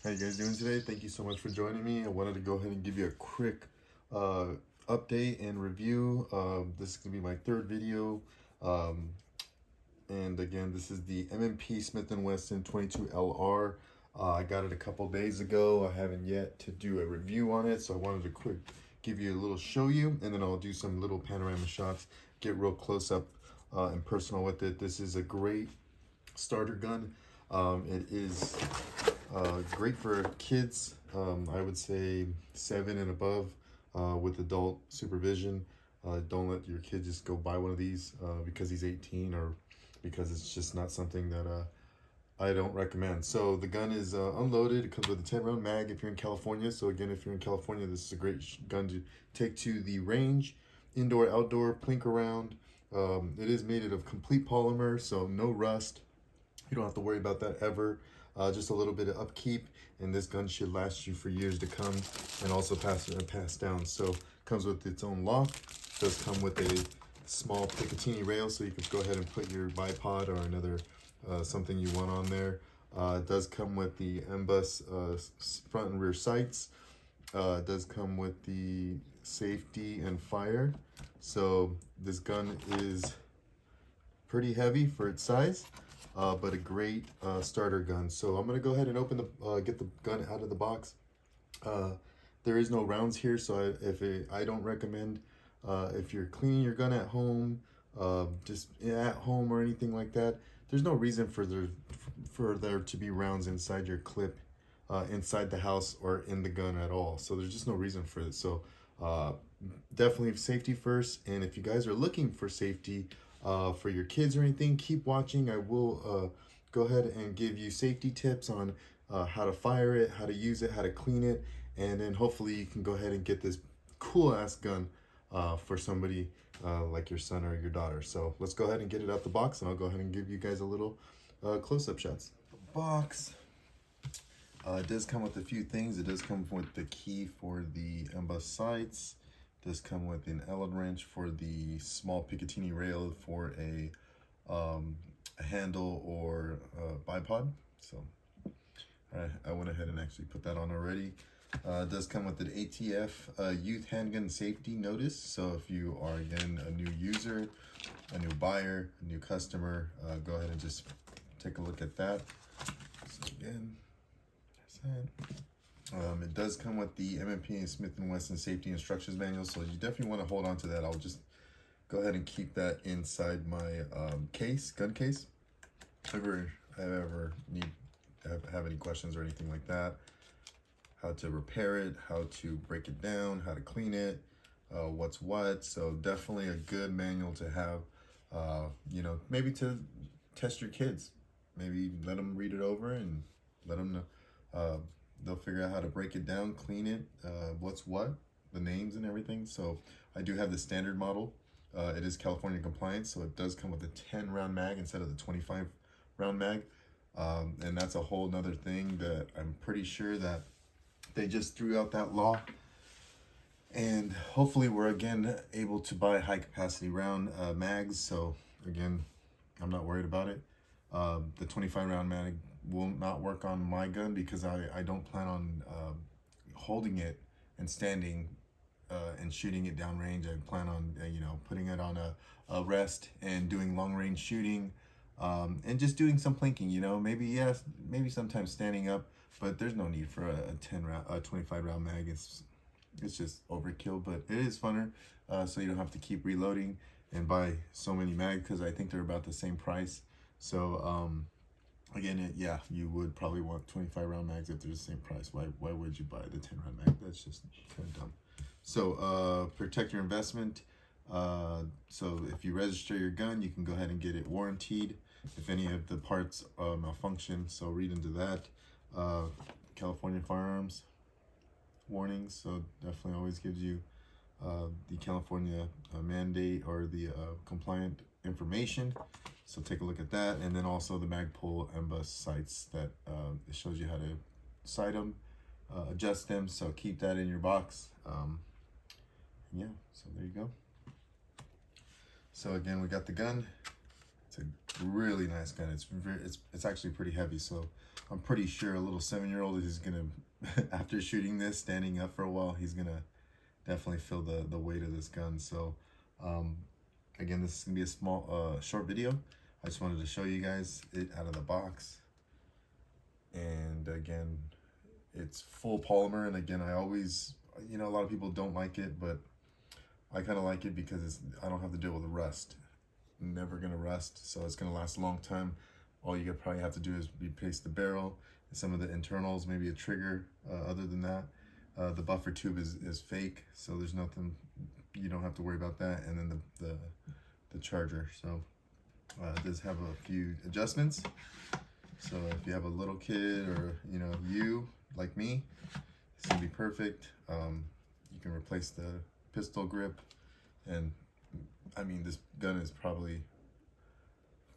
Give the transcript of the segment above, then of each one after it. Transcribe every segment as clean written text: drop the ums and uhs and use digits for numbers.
How you guys doing today? Thank you so much for joining me. I wanted to go ahead and give you a quick update and review. This is going to be my third video. And again, this is the M&P Smith Wesson 22LR. I got it a couple days ago. I haven't yet to do a review on it, so I wanted to give you a little show you, and then I'll do some little panorama shots, get real close up and personal with it. This is a great starter gun. It is great for kids, I would say 7 and above, with adult supervision. Don't let your kid just go buy one of these because he's 18, or because it's just not something that I don't recommend. So the gun is unloaded. It comes with a 10-round mag if you're in California. So again, if you're in California, this is a great gun to take to the range, indoor, outdoor, plink around. It is made of complete polymer, so no rust. You don't have to worry about that ever. Just a little bit of upkeep, and this gun should last you for years to come, and also pass down. So comes with its own lock. Does come with a small Picatinny rail, so you can go ahead and put your bipod or another something you want on there. It does come with the MBUS front and rear sights. It does come with the safety and fire. So this gun is pretty heavy for its size. But a great starter gun. So I'm gonna go ahead and open the get the gun out of the box. There is no rounds here, so I don't recommend if you're cleaning your gun at home, just at home or anything like that. There's no reason for there to be rounds inside your clip, inside the house or in the gun at all. So there's just no reason for it. So definitely safety first. And if you guys are looking for safety, for your kids or anything, keep watching. I will go ahead and give you safety tips on how to fire it, how to use it, how to clean it, and then hopefully you can go ahead and get this cool ass gun for somebody like your son or your daughter. So let's go ahead and get it out the box, and I'll go ahead and give you guys a little close-up shots. The box, it does come with a few things. It does come with the key for the MBUS sights. Does come with an Allen wrench for the small Picatinny rail for a handle or bipod. So I went ahead and actually put that on already. It does come with an ATF youth handgun safety notice. So if you are, again, a new user, a new buyer, a new customer, go ahead and just take a look at that. So again, there's that. It does come with the M&P and Smith Wesson Safety Instructions Manual, so you definitely want to hold on to that. I'll just go ahead and keep that inside my gun case. If I ever need to have any questions or anything like that, how to repair it, how to break it down, how to clean it, what's what. So definitely a good manual to have, you know, maybe to test your kids. Maybe let them read it over and let them know. They'll figure out how to break it down, clean it, what's what, the names and everything. So I do have the standard model. It is California compliant, so it does come with a 10-round mag instead of the 25-round mag. And that's a whole nother thing that I'm pretty sure that they just threw out that law. And hopefully we're, again, able to buy high-capacity round mags. So, again, I'm not worried about it. The 25-round mag will not work on my gun because I don't plan on holding it and standing and shooting it downrange. I plan on you know, putting it on a rest and doing long range shooting, and just doing some plinking. You know, maybe sometimes standing up, but there's no need for a 25-round mag. It's just overkill, but it is funner, so you don't have to keep reloading and buy so many mags, because I think they're about the same price. So again, yeah, you would probably want 25-round mags if they're the same price. Why would you buy the 10-round mag? That's just kind of dumb. So protect your investment. So if you register your gun, you can go ahead and get it warranted if any of the parts malfunction. So read into that. California firearms warnings. So definitely always gives you the California mandate or the compliant information. So take a look at that, and then also the Magpul MBUS sights that it shows you how to sight them, adjust them. So keep that in your box. Yeah, so there you go. So again, we got the gun. It's It's a really nice gun. It's actually pretty heavy, so I'm pretty sure a little 7-year-old is gonna, after shooting this, standing up for a while, he's gonna definitely feel the weight of this gun. So again, this is gonna be a small short video. I just wanted to show you guys it out of the box. And again, it's full polymer. And again, I always, you know, a lot of people don't like it, but I kind of like it because I don't have to deal with rust. Never gonna rust, so it's gonna last a long time. All you probably have to do is replace the barrel, some of the internals, maybe a trigger. Other than that, the buffer tube is fake, so there's nothing, you don't have to worry about that. And then the charger. So it does have a few adjustments. So if you have a little kid, or you know, you like me, it's gonna be perfect. You can replace the pistol grip, and I mean, this gun is probably,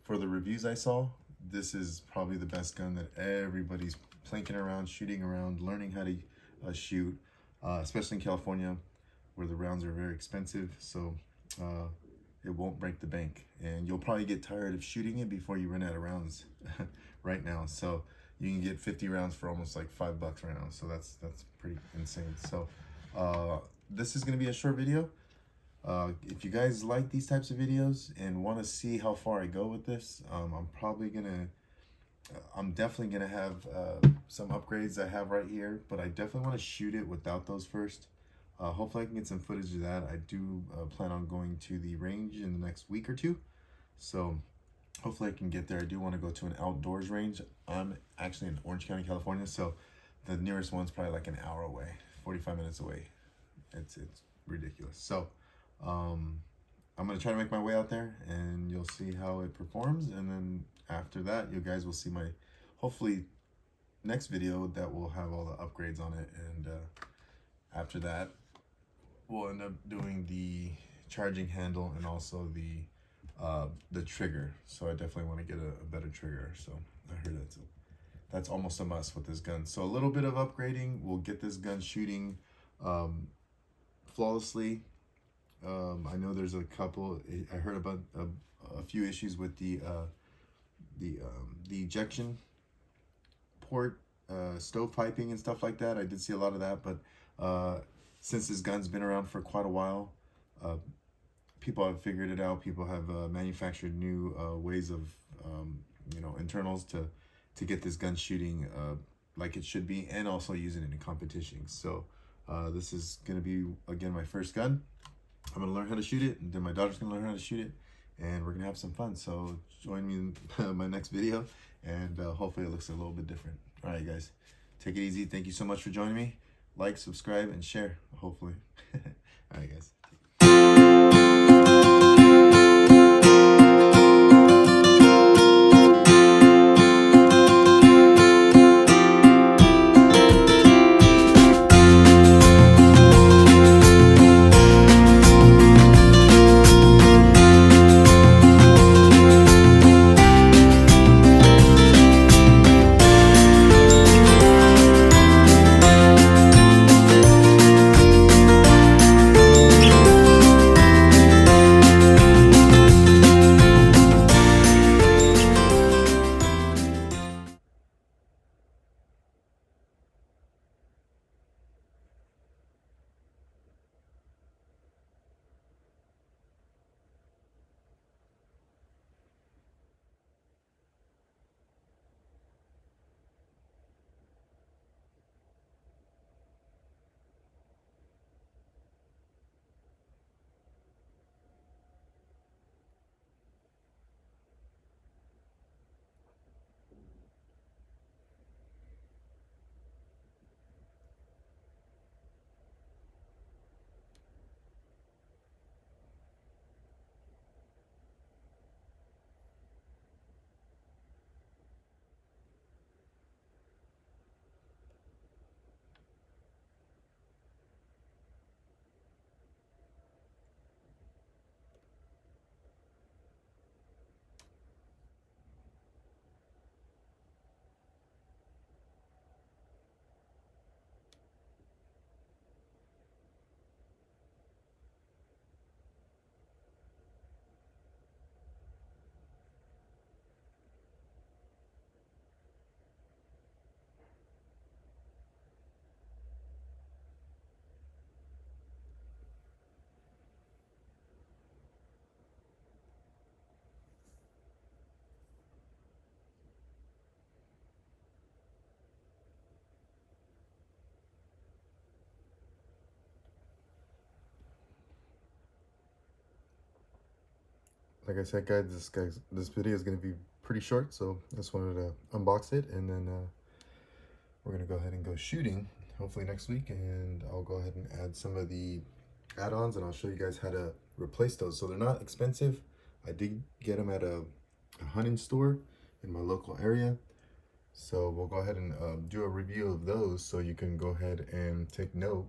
for the reviews I saw, this is probably the best gun that everybody's plinking around, shooting around, learning how to shoot, especially in California, where the rounds are very expensive. So it won't break the bank, and you'll probably get tired of shooting it before you run out of rounds right now. So you can get 50 rounds for almost like $5 right now. So that's pretty insane. So this is gonna be a short video. If you guys like these types of videos and want to see how far I go with this, I'm definitely gonna have some upgrades I have right here, but I definitely want to shoot it without those first. Hopefully I can get some footage of that. I do plan on going to the range in the next week or two, so hopefully I can get there. I do want to go to an outdoors range. I'm actually in Orange County, California, so the nearest one's probably like an hour away, 45 minutes away. It's ridiculous. So I'm gonna try to make my way out there, and you'll see how it performs. And then after that, you guys will see my hopefully next video that will have all the upgrades on it. And after that, we'll end up doing the charging handle and also the trigger. So I definitely want to get a better trigger. So I heard that's almost a must with this gun. So a little bit of upgrading will get this gun shooting flawlessly. I know there's a couple, I heard about a few issues with the ejection port, stove piping and stuff like that. I did see a lot of that, but since this gun's been around for quite a while, people have figured it out. People have manufactured new ways of, you know, internals to get this gun shooting like it should be, and also using it in competition. So this is gonna be, again, my first gun. I'm gonna learn how to shoot it, and then my daughter's gonna learn how to shoot it, and we're gonna have some fun. So join me in my next video, and hopefully it looks a little bit different. All right, guys, take it easy. Thank you so much for joining me. Like, subscribe, and share, hopefully. All right, guys. like I said, guys, this video is going to be pretty short, so I just wanted to unbox it, and then we're going to go ahead and go shooting hopefully next week, and I'll go ahead and add some of the add-ons, and I'll show you guys how to replace those. So they're not expensive. I did get them at a hunting store in my local area, so we'll go ahead and do a review of those so you can go ahead and take note,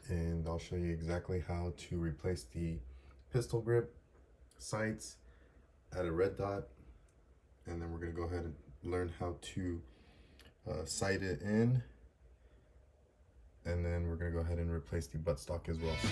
and I'll show you exactly how to replace the pistol grip, sights, add a red dot, and then we're going to go ahead and learn how to sight it in, and then we're going to go ahead and replace the buttstock as well. So